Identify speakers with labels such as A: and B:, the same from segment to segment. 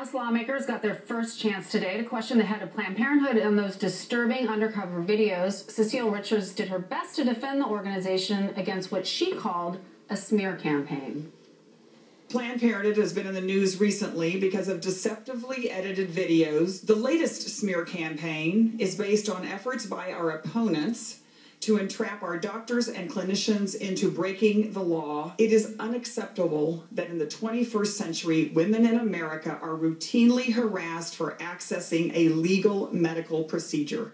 A: House lawmakers got their first chance today to question the head of Planned Parenthood on those disturbing undercover videos. Cecile Richards did her best to defend the organization against what she called a smear campaign.
B: Planned Parenthood has been in the news recently because of deceptively edited videos. The latest smear campaign is based on efforts by our opponents to entrap our doctors and clinicians into breaking the law. It is unacceptable that in the 21st century, women in America are routinely harassed for accessing a legal medical procedure.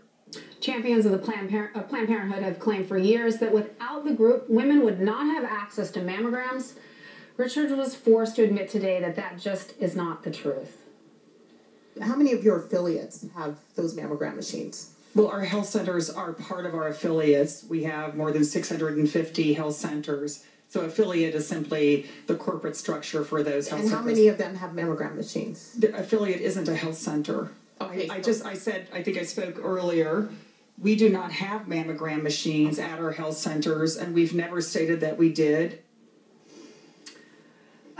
A: Champions of the Planned Parenthood have claimed for years that without the group, women would not have access to mammograms. Richard was forced to admit today that that just is not the truth.
C: How many of your affiliates have those mammogram machines?
B: Well, our health centers are part of our affiliates. We have more than 650 health centers. So affiliate is simply the corporate structure for those health centers.
C: And how many of them have mammogram machines?
B: The affiliate isn't a health center.
C: Okay,
B: I think I spoke earlier, we do not have mammogram machines at our health centers, and we've never stated that we did.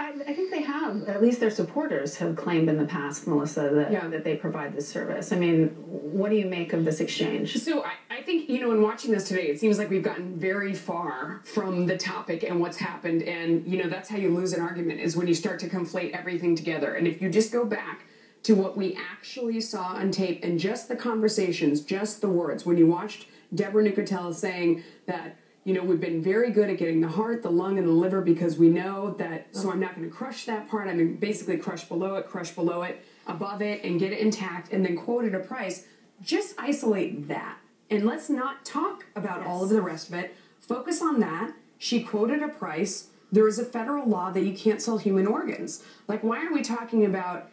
A: I think they have. At least their supporters have claimed in the past, Melissa, that they provide this service. I mean, what do you make of this exchange?
D: So I think, in watching this today, it seems like we've gotten very far from the topic and what's happened. And, that's how you lose an argument, is when you start to conflate everything together. And if you just go back to what we actually saw on tape and just the conversations, just the words, when you watched Deborah Nicotella saying that, we've been very good at getting the heart, the lung, and the liver because we know that, so I'm not going to crush that part. I'm going to basically crush below it, above it, and get it intact, and then quote at a price. Just isolate that. And let's not talk about all of the rest of it. Focus on that. She quoted a price. There is a federal law that you can't sell human organs. Like, why are we talking about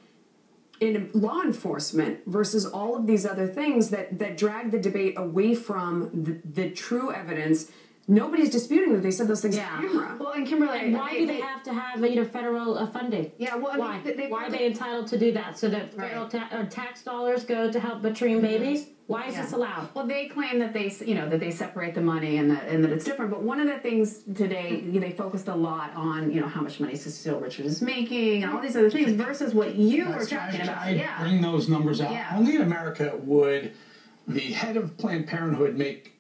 D: in law enforcement versus all of these other things that drag the debate away from the true evidence? Nobody's disputing that they said those things on camera.
A: Well, and Kimberly,
E: and why do they have to have federal funding?
A: Yeah, well,
E: why? Why are they entitled to do that? So that federal tax dollars go to help butchering babies? Why is this allowed?
A: Well, they claim that they, that they separate the money and that it's different. But one of the things today, they focused a lot on, how much money Cecile Richards is making and all these other things versus what you were talking about.
F: I bring those numbers out. Yeah. Only in America would the head of Planned Parenthood make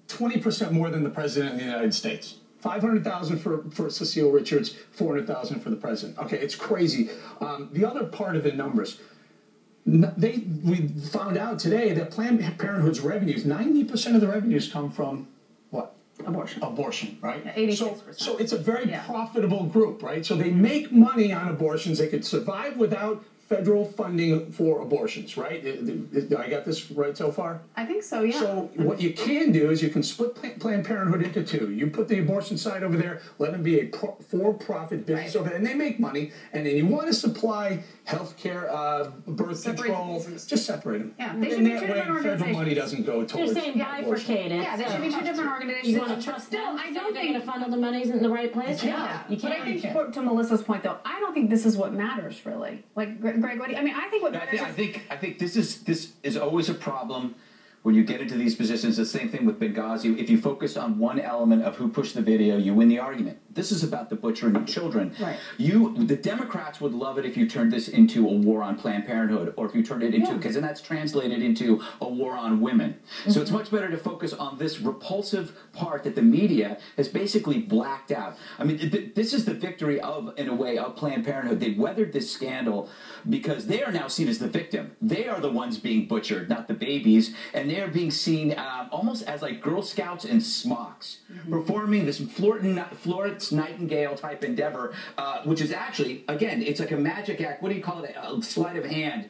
F: 20% more than the president of the United States. $500,000 for Cecile Richards, $400,000 for the president. Okay, it's crazy. The other part of the numbers, we found out today that Planned Parenthood's revenues, 90% of the revenues come from what? Abortion, right?
A: 86%.
F: So it's a very profitable group, right? So they make money on abortions. They could survive without federal funding for abortions, right? I got this right so far?
A: I think so, yeah.
F: So what you can do is you can split Planned Parenthood into two. You put the abortion side over there, let them be a for-profit business over there, and they make money. And then you want to supply health care, birth control, just separate them.
A: Yeah, they should be two different organizations.
F: Federal money doesn't go towards
E: They're saying bifurcated.
A: Yeah, they should be two different organizations.
E: You want to trust them? I don't think the funnel the money's in the right place.
A: Yeah,
E: you can't.
A: But I think, to Melissa's point, though, I don't think this is what matters, really. Like, Greg, what do you, I think what matters
G: I think this is always a problem when you get into these positions. The same thing with Benghazi. If you focus on one element of who pushed the video, you win the argument. This is about the butchering of children.
A: Right.
G: The Democrats would love it if you turned this into a war on Planned Parenthood, or if you turned it into, because then that's translated into a war on women. So it's much better to focus on this repulsive part that the media has basically blacked out. I mean, this is the victory of, in a way, of Planned Parenthood. They weathered this scandal because they are now seen as the victim. They are the ones being butchered, not the babies, and they are being seen almost as like Girl Scouts in smocks, performing this Florence Nightingale type endeavor, which is actually, again, it's like a magic act. What do you call it? A sleight of hand.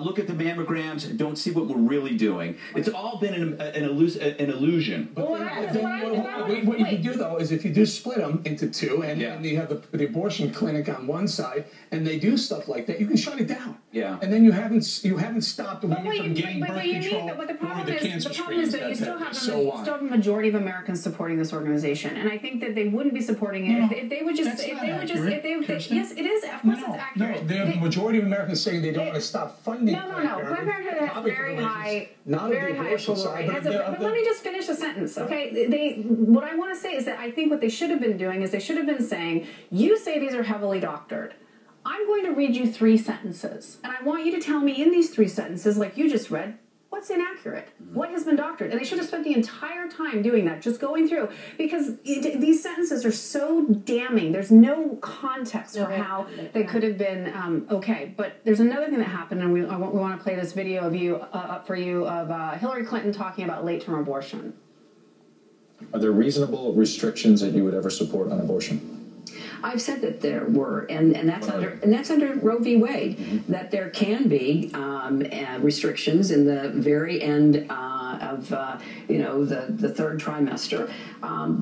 G: Look at the mammograms and don't see what we're really doing. It's all been an illusion.
F: But what you can do, though, is if you do split them into two, and you have the abortion clinic on one side, and they do stuff like that, you can shut it down.
G: Yeah.
F: And then you haven't stopped the women from getting birth control
A: but the problem
F: or the cancer
A: is that you still have a majority of Americans supporting this organization, and I think that they wouldn't be supporting it if they would just yes, it is. Of course, it's accurate.
F: No, the majority of Americans saying they don't want to stop funding.
A: No. Planned Parenthood has very high approval rate. But let me just finish the sentence, okay? What I want to say is that I think what they should have been doing is they should have been saying, you say these are heavily doctored. I'm going to read you 3 sentences, and I want you to tell me in these 3 sentences, like you just read, what's inaccurate? What has been doctored? And they should have spent the entire time doing that, just going through, because these sentences are so damning. There's no context for how they could have been okay. But there's another thing that happened, and we want to play this video of you up for you of Hillary Clinton talking about late-term abortion.
H: Are there reasonable restrictions that you would ever support on abortion?
I: I've said that there were, and that's under Roe v. Wade, that there can be restrictions in the very end of the 3rd trimester,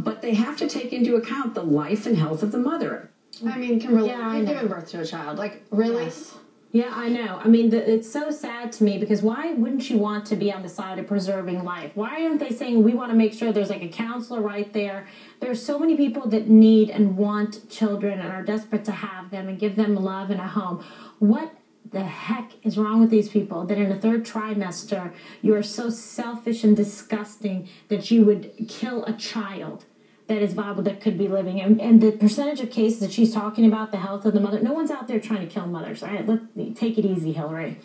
I: but they have to take into account the life and health of the mother.
A: I mean, Kimberly, you've given birth to a child. Like, really?
E: Yes. Yeah, I know. I mean, it's so sad to me, because why wouldn't you want to be on the side of preserving life? Why aren't they saying we want to make sure there's like a counselor right there? There's so many people that need and want children and are desperate to have them and give them love and a home. What the heck is wrong with these people that in the 3rd trimester you are so selfish and disgusting that you would kill a child that is viable, that could be living? And the percentage of cases that she's talking about, the health of the mother, no one's out there trying to kill mothers. All right, take it easy, Hillary.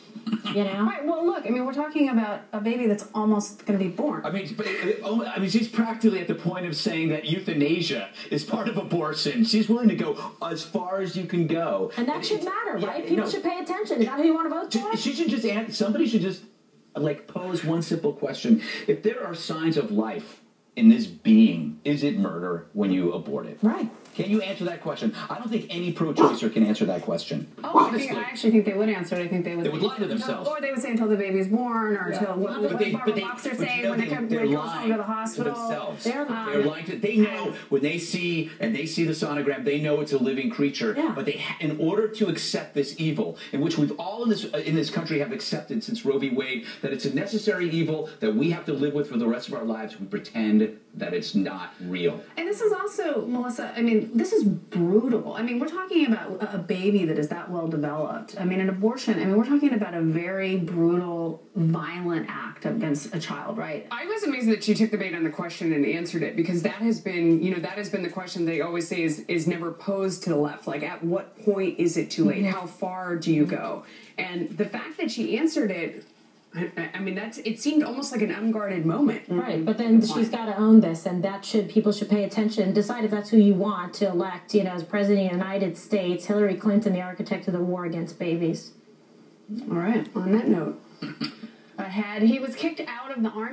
E: You know?
A: Right, well, look, I mean, we're talking about a baby that's almost going to be born.
G: I mean, she's practically at the point of saying that euthanasia is part of abortion. She's willing to go as far as you can go.
E: And that should matter, right? People should pay attention. Is that who you want to vote for?
G: She should just somebody should just pose one simple question. If there are signs of life in this being, is it murder when you abort it?
E: Right.
G: Can you answer that question? I don't think any pro-choicer can answer that question.
A: Oh, I actually think they would answer it. I think they would
G: lie to themselves.
A: Or they would say until the baby's born, or until what Barbara Boxer say when they come home to the hospital.
G: Themselves. They're lying to. They know when they see the sonogram, they know it's a living creature.
E: Yeah.
G: But in order to accept this evil, in which we've all in this country have accepted since Roe v. Wade, that it's a necessary evil that we have to live with for the rest of our lives, we pretend that it's not real.
A: And this is also, Melissa, I mean, this is brutal. I mean, we're talking about a baby that is that well developed. I mean, an abortion, I mean, we're talking about a very brutal, violent act against a child, right?
D: I was amazed that she took the bait on the question and answered it, because that has been the question they always say is never posed to the left. Like, at what point is it too late? How far do you go? And the fact that she answered it, I mean, it seemed almost like an unguarded moment.
E: Right, but then she's got to own this, and people should pay attention and decide if that's who you want to elect, as President of the United States. Hillary Clinton, the architect of the war against babies.
A: All right, on that note, ahead, he was kicked out of the Army.